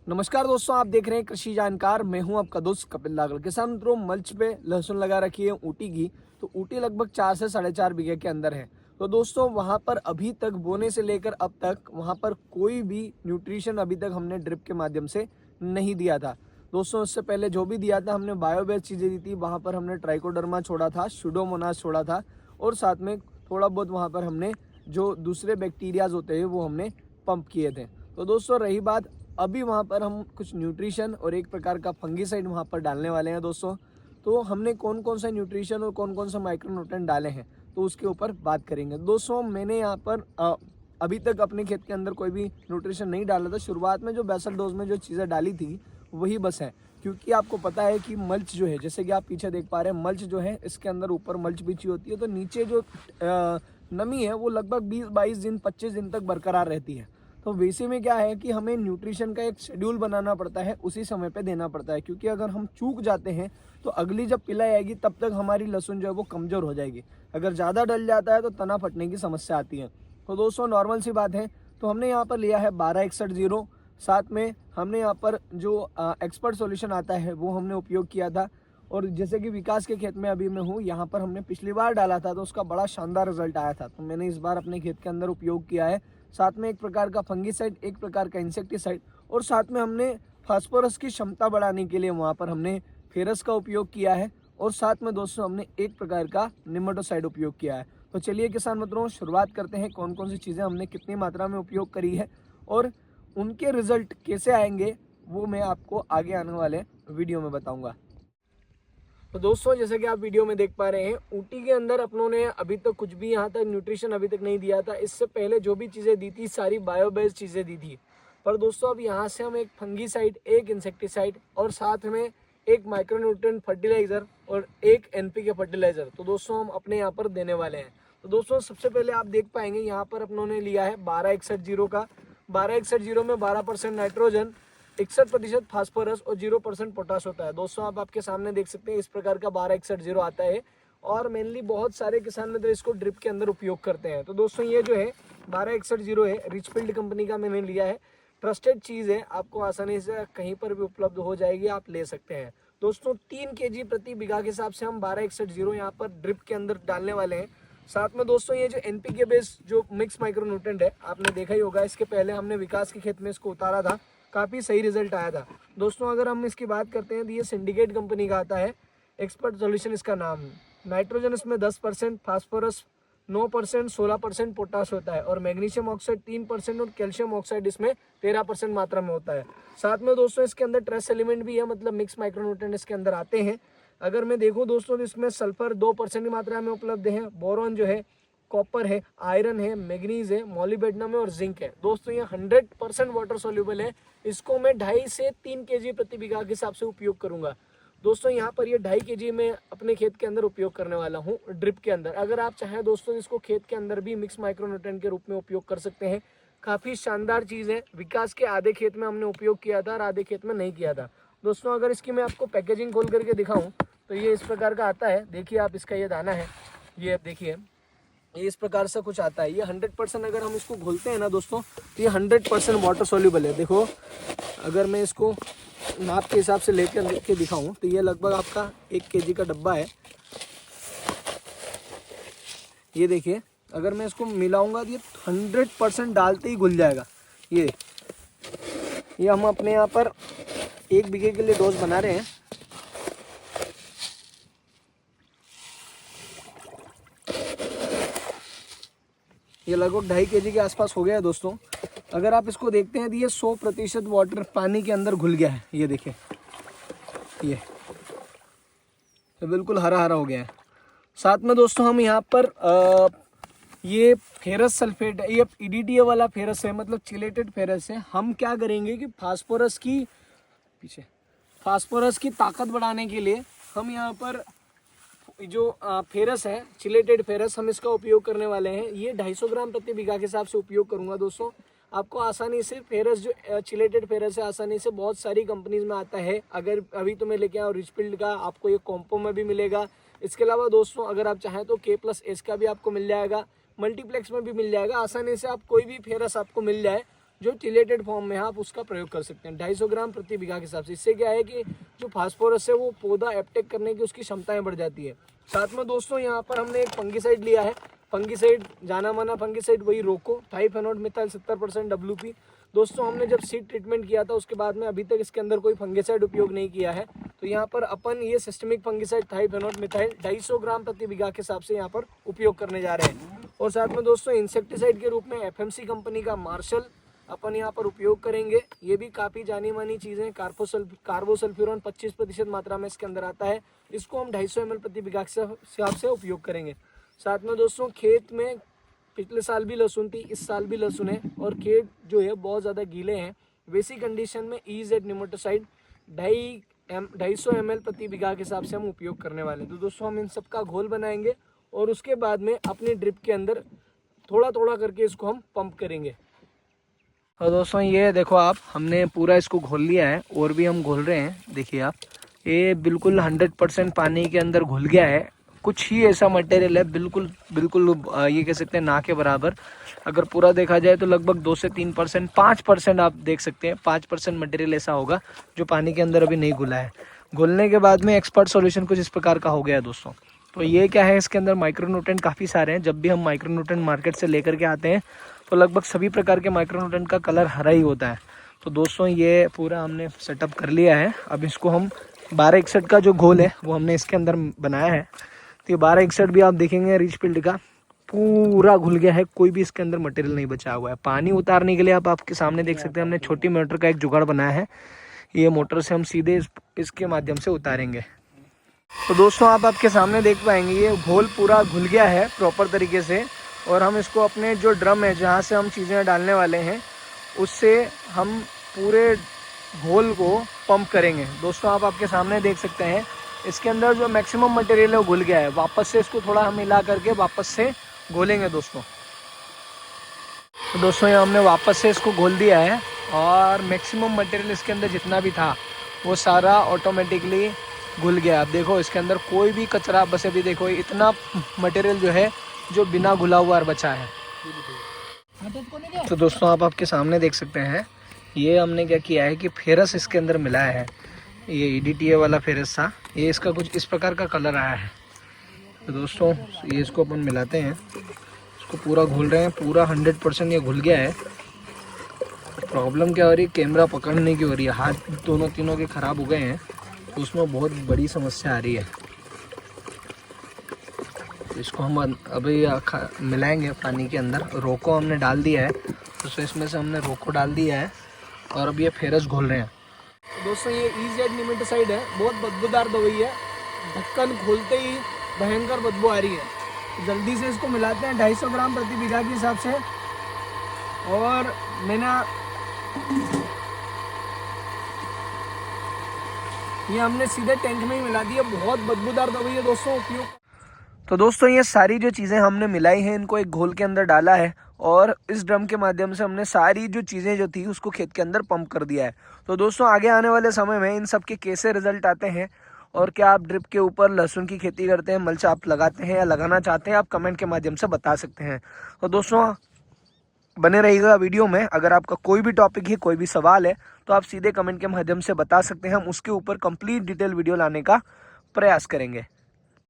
नमस्कार दोस्तों, आप देख रहे हैं कृषि जानकार। मैं हूं आपका दोस्त कपिल लागल। किसान मित्रों, मल्च पे लहसुन लगा रखी है ऊटी की। तो ऊटी लगभग 4 से 4.5 बीघे के अंदर है। तो दोस्तों वहां पर अभी तक बोने से लेकर अब तक वहां पर कोई भी न्यूट्रिशन अभी तक हमने ड्रिप के माध्यम से नहीं दिया था। दोस्तों उससे पहले जो भी दिया था हमने बायोबेस चीज़ें दी थी। वहाँ पर हमने ट्राइकोडर्मा छोड़ा था, सुडोमोनास छोड़ा था और साथ में थोड़ा बहुत वहाँ पर हमने जो दूसरे बैक्टीरियाज होते हैं वो हमने पंप किए थे। तो दोस्तों रही बात, अभी वहाँ पर हम कुछ न्यूट्रिशन और एक प्रकार का फंगीसाइड वहाँ पर डालने वाले हैं दोस्तों। तो हमने कौन कौन सा न्यूट्रिशन और कौन कौन सा माइक्रोन्यूट्रिएंट डाले हैं तो उसके ऊपर बात करेंगे दोस्तों। मैंने यहाँ पर अभी तक अपने खेत के अंदर कोई भी न्यूट्रिशन नहीं डाला था। शुरुआत में जो बेसल डोज में जो चीज़ें डाली थी वही बस है, क्योंकि आपको पता है कि मल्च जो है, जैसे कि आप पीछे देख पा रहे हैं, मल्च जो है इसके अंदर ऊपर मल्च बिछी होती है तो नीचे जो नमी है वो लगभग 20-22 दिन 25 दिन तक बरकरार रहती है। तो वैसे में क्या है कि हमें न्यूट्रिशन का एक शेड्यूल बनाना पड़ता है, उसी समय पे देना पड़ता है, क्योंकि अगर हम चूक जाते हैं तो अगली जब पिलाई आएगी तब तक हमारी लहसुन जो है वो कमज़ोर हो जाएगी। अगर ज़्यादा डल जाता है तो तना फटने की समस्या आती है। तो दोस्तों नॉर्मल सी बात है। तो हमने यहाँ पर लिया है 1261 साथ में हमने यहाँ पर जो एक्सपर्ट सॉल्यूशन आता है वो हमने उपयोग किया था। और जैसे कि विकास के खेत में अभी मैं हूँ, यहाँ पर हमने पिछली बार डाला था तो उसका बड़ा शानदार रिजल्ट आया था। तो मैंने इस बार अपने खेत के अंदर उपयोग किया है। साथ में एक प्रकार का फंगीसाइड, एक प्रकार का इंसेक्टिसाइड और साथ में हमने फास्फोरस की क्षमता बढ़ाने के लिए वहाँ पर हमने फेरस का उपयोग किया है। और साथ में दोस्तों हमने एक प्रकार का निमेटोसाइड उपयोग किया है। तो चलिए किसान मित्रों, शुरुआत करते हैं कौन कौन सी चीज़ें हमने कितनी मात्रा में उपयोग करी है और उनके रिजल्ट कैसे आएंगे वो मैं आपको आगे आने वाले वीडियो में बताऊंगा। तो दोस्तों जैसे कि आप वीडियो में देख पा रहे हैं, ऊटी के अंदर अपनों ने अभी तक कुछ भी यहाँ तक न्यूट्रिशन अभी तक नहीं दिया था। इससे पहले जो भी चीज़ें दी थी सारी बायोबेस्ड चीज़ें दी थी। पर दोस्तों अब यहाँ से हम एक फंगीसाइड, एक इंसेक्टिसाइड और साथ में एक माइक्रोन्यूट्रिएंट फर्टिलाइजर और एक एनपीके फर्टिलाइजर तो दोस्तों हम अपने यहाँ पर देने वाले हैं। तो दोस्तों सबसे पहले आप देख पाएंगे यहाँ पर अपनों ने लिया है 1261 का। 1261 में 12% नाइट्रोजन, 61% फास्फोरस और 0% पोटाश होता है। दोस्तों आप आपके सामने देख सकते हैं इस प्रकार का 1261 आता है और मेनली बहुत सारे किसान मित्र इसको ड्रिप के अंदर उपयोग करते हैं। तो दोस्तों ये जो है 1261 है, रिचफील्ड कंपनी का मैंने लिया है। ट्रस्टेड चीज़ है, आपको आसानी से कहीं पर भी उपलब्ध हो जाएगी, आप ले सकते हैं। दोस्तों 3 kg प्रति बीघा के हिसाब से हम 1261 यहाँ पर ड्रिप के अंदर डालने वाले हैं। साथ में दोस्तों ये जो एनपीके बेस्ड जो मिक्स माइक्रोन्यूट्रिएंट है, आपने देखा ही होगा, इसके पहले हमने विकास के खेत में इसको उतारा था, काफ़ी सही रिजल्ट आया था। दोस्तों अगर हम इसकी बात करते हैं तो ये सिंडिकेट कंपनी का आता है, एक्सपर्ट सॉल्यूशन इसका नाम है। नाइट्रोजन इसमें 10%, फास्फोरस 9%, 16% पोटाश होता है और मैग्नीशियम ऑक्साइड 3% और कैल्शियम ऑक्साइड इसमें 13% मात्रा में होता है। साथ में दोस्तों इसके अंदर ट्रेस एलिमेंट भी है, मतलब मिक्स माइक्रोन्यूट्रिएंट इसके अंदर आते हैं। अगर मैं देखूँ दोस्तों तो इसमें सल्फर 2% की मात्रा में उपलब्ध है, बोरॉन जो है, कॉपर है, आयरन है, मैग्नीज है, मॉलिब्डेनम है और जिंक है। दोस्तों ये 100% वाटर सोल्यूबल है। इसको मैं 2.5 से 3 kg प्रति बीघा के हिसाब से उपयोग करूंगा। दोस्तों यहाँ पर ये 2.5 kg में अपने खेत के अंदर उपयोग करने वाला हूँ ड्रिप के अंदर। अगर आप चाहें दोस्तों इसको खेत के अंदर भी मिक्स माइक्रोन्यूट्रिएंट के रूप में उपयोग कर सकते हैं। काफ़ी शानदार चीज़ है। विकास के आधे खेत में हमने उपयोग किया था और आधे खेत में नहीं किया था। दोस्तों अगर इसकी मैं आपको पैकेजिंग खोल करके दिखाऊँ तो ये इस प्रकार का आता है। देखिए आप, इसका ये दाना है, ये आप देखिए, ये इस प्रकार से कुछ आता है। ये 100% अगर हम इसको घोलते हैं ना दोस्तों तो ये 100% वाटर सोल्यूबल है। देखो अगर मैं इसको नाप के हिसाब से लेकर के दिखाऊं तो ये लगभग आपका 1 kg का डब्बा है। ये देखिए, अगर मैं इसको मिलाऊंगा तो ये 100% डालते ही घुल जाएगा। ये हम अपने यहाँ पर 1 बीघे के लिए डोज बना रहे हैं। ये लगभग 2.5 kg के आसपास हो गया है दोस्तों। अगर आप इसको देखते हैं तो ये 100% वाटर पानी के अंदर घुल गया है। ये देखिए, ये तो बिल्कुल हरा हरा हो गया है। साथ में दोस्तों हम यहाँ पर ये फेरस सल्फेट है, ये ईडीटीए वाला फेरस है, मतलब चिलेटेड फेरस है। हम क्या करेंगे कि फास्फोरस की ताकत बढ़ाने के लिए हम यहाँ पर जो फेरस है, चिलेटेड फेरस, हम इसका उपयोग करने वाले हैं। ये 250 ग्राम प्रति बीघा के हिसाब से उपयोग करूंगा दोस्तों। आपको आसानी से फेरस जो चिलेटेड फेरस है आसानी से बहुत सारी कंपनीज में आता है। अगर अभी तो मैं लेके आया रिचफील्ड का, आपको ये कॉम्पो में भी मिलेगा। इसके अलावा दोस्तों अगर आप चाहें तो K+S का भी आपको मिल जाएगा, मल्टीप्लेक्स में भी मिल जाएगा। आसानी से आप कोई भी फेरस आपको मिल जाए जो चिलेटेड फॉर्म में आप उसका प्रयोग कर सकते हैं 250 ग्राम प्रति बीघा के हिसाब से। इससे क्या है कि जो फास्फोरस है वो पौधा एपटेक करने की उसकी क्षमताएं बढ़ जाती है। साथ में दोस्तों यहाँ पर हमने एक फंगिसाइड लिया है। फंगिसाइड जाना माना फंगिसाइड वही रोको, थाइफेनोड मिथाइल 70% WP। दोस्तों हमने जब सीड ट्रीटमेंट किया था उसके बाद में अभी तक इसके अंदर कोई फंगिसाइड उपयोग नहीं किया है। तो यहाँ पर अपन ये सिस्टमिक फंगिसाइड थाइफेनोड मिथाइल 250 ग्राम प्रति बीघा के हिसाब से यहाँ पर उपयोग करने जा रहे हैं। और साथ में दोस्तों इंसेक्टिसाइड के रूप में FMC कंपनी का मार्शल अपन यहाँ पर उपयोग करेंगे। ये भी काफ़ी जानी मानी चीज़ें, कार्बोसल्फ्यूरॉन 25% मात्रा में इसके अंदर आता है। इसको हम 250 ml प्रति बीघा के हिसाब से उपयोग करेंगे। साथ में दोस्तों खेत में पिछले साल भी लहसुन थी, इस साल भी लहसुन है और खेत जो है बहुत ज़्यादा गीले हैं। वैसी कंडीशन में EZ निमोटोसाइड 250 ml प्रति बीघा के हिसाब से हम उपयोग करने वाले हैं। तो दोस्तों हम इन सब का घोल बनाएंगे और उसके बाद में अपनी ड्रिप के अंदर थोड़ा थोड़ा करके इसको हम पंप करेंगे। और दोस्तों ये देखो आप, हमने पूरा इसको घोल लिया है और भी हम घोल रहे हैं। देखिए आप, ये बिल्कुल 100% पानी के अंदर घुल गया है। कुछ ही ऐसा मटेरियल है बिल्कुल ये कह सकते हैं ना के बराबर। अगर पूरा देखा जाए तो लगभग 2 से 3%, 5% आप देख सकते हैं, 5% मटेरियल ऐसा होगा जो पानी के अंदर अभी नहीं घुला है। घुलने के बाद में एक्सपर्ट सॉल्यूशन कुछ इस प्रकार का हो गया है दोस्तों। तो ये क्या है, इसके अंदर माइक्रोन्यूट्रेंट काफ़ी सारे हैं। जब भी हम माइक्रोन्यूट्रेंट मार्केट से लेकर के आते हैं तो लगभग सभी प्रकार के माइक्रोन्यूट्रेंट का कलर हरा ही होता है। तो दोस्तों ये पूरा हमने सेटअप कर लिया है। अब इसको हम 1261 का जो घोल है वो हमने इसके अंदर बनाया है। तो ये 1261 भी आप देखेंगे रिचफील्ड का पूरा घुल गया है, कोई भी इसके अंदर मटेरियल नहीं बचा हुआ है। पानी उतारने के लिए आप आपके सामने देख सकते हैं हमने छोटी मोटर का एक जुगाड़ बनाया है। ये मोटर से हम सीधे इसके माध्यम से उतारेंगे। तो दोस्तों आप आपके सामने देख पाएंगे ये घोल पूरा घुल गया है प्रॉपर तरीके से। और हम इसको अपने जो ड्रम है जहाँ से हम चीज़ें डालने वाले हैं उससे हम पूरे घोल को पंप करेंगे। दोस्तों आप आपके सामने देख सकते हैं इसके अंदर जो मैक्सिमम मटेरियल है वो घुल गया है। वापस से इसको थोड़ा हम मिला करके वापस से घोलेंगे दोस्तों। तो दोस्तों ये हमने वापस से इसको घोल दिया है और मैक्सिमम मटेरियल इसके अंदर जितना भी था वो सारा ऑटोमेटिकली घुल गया। आप देखो इसके अंदर कोई भी कचरा, बस अभी देखो इतना मटेरियल जो है जो बिना घुला हुआ बचा है। तो दोस्तों आप आपके सामने देख सकते हैं ये हमने क्या किया है कि फेरस इसके अंदर मिलाया है। ये EDTA वाला फेरस था, ये इसका कुछ इस प्रकार का कलर आया है। तो दोस्तों ये इसको अपन मिलाते हैं, इसको पूरा घोल रहे हैं, पूरा 100% ये घुल गया है। प्रॉब्लम क्या हो रही है, कैमरा पकड़ने की हो रही है, हाथ दोनों तीनों के ख़राब हो गए हैं। तो उसमें बहुत बड़ी समस्या आ रही है। इसको हम अभी मिलाएंगे पानी के अंदर। रोको हमने डाल दिया है, तो इसमें से हमने रोको डाल दिया है और अब ये फेरस घोल रहे हैं। दोस्तों ये EZ निमेटोसाइड है, बहुत बदबूदार दवाई है। ढक्कन खोलते ही भयंकर बदबू आ रही है। जल्दी से इसको मिलाते हैं 250 ग्राम प्रति बीघा के हिसाब से। और मैंने ये हमने सीधे टैंक में ही मिला दी है। बहुत बदबूदार दवाई है दोस्तों, उपयोग। तो दोस्तों ये सारी जो चीज़ें हमने मिलाई हैं इनको एक घोल के अंदर डाला है और इस ड्रम के माध्यम से हमने सारी जो चीज़ें जो थी उसको खेत के अंदर पंप कर दिया है। तो दोस्तों आगे आने वाले समय में इन सब के कैसे रिजल्ट आते हैं और क्या आप ड्रिप के ऊपर लहसुन की खेती करते हैं, मल्च आप लगाते हैं या लगाना चाहते हैं, आप कमेंट के माध्यम से बता सकते हैं। तो दोस्तों बने रहिएगा वीडियो में। अगर आपका कोई भी टॉपिक है, कोई भी सवाल है तो आप सीधे कमेंट के माध्यम से बता सकते हैं। हम उसके ऊपर कंप्लीट डिटेल वीडियो लाने का प्रयास करेंगे।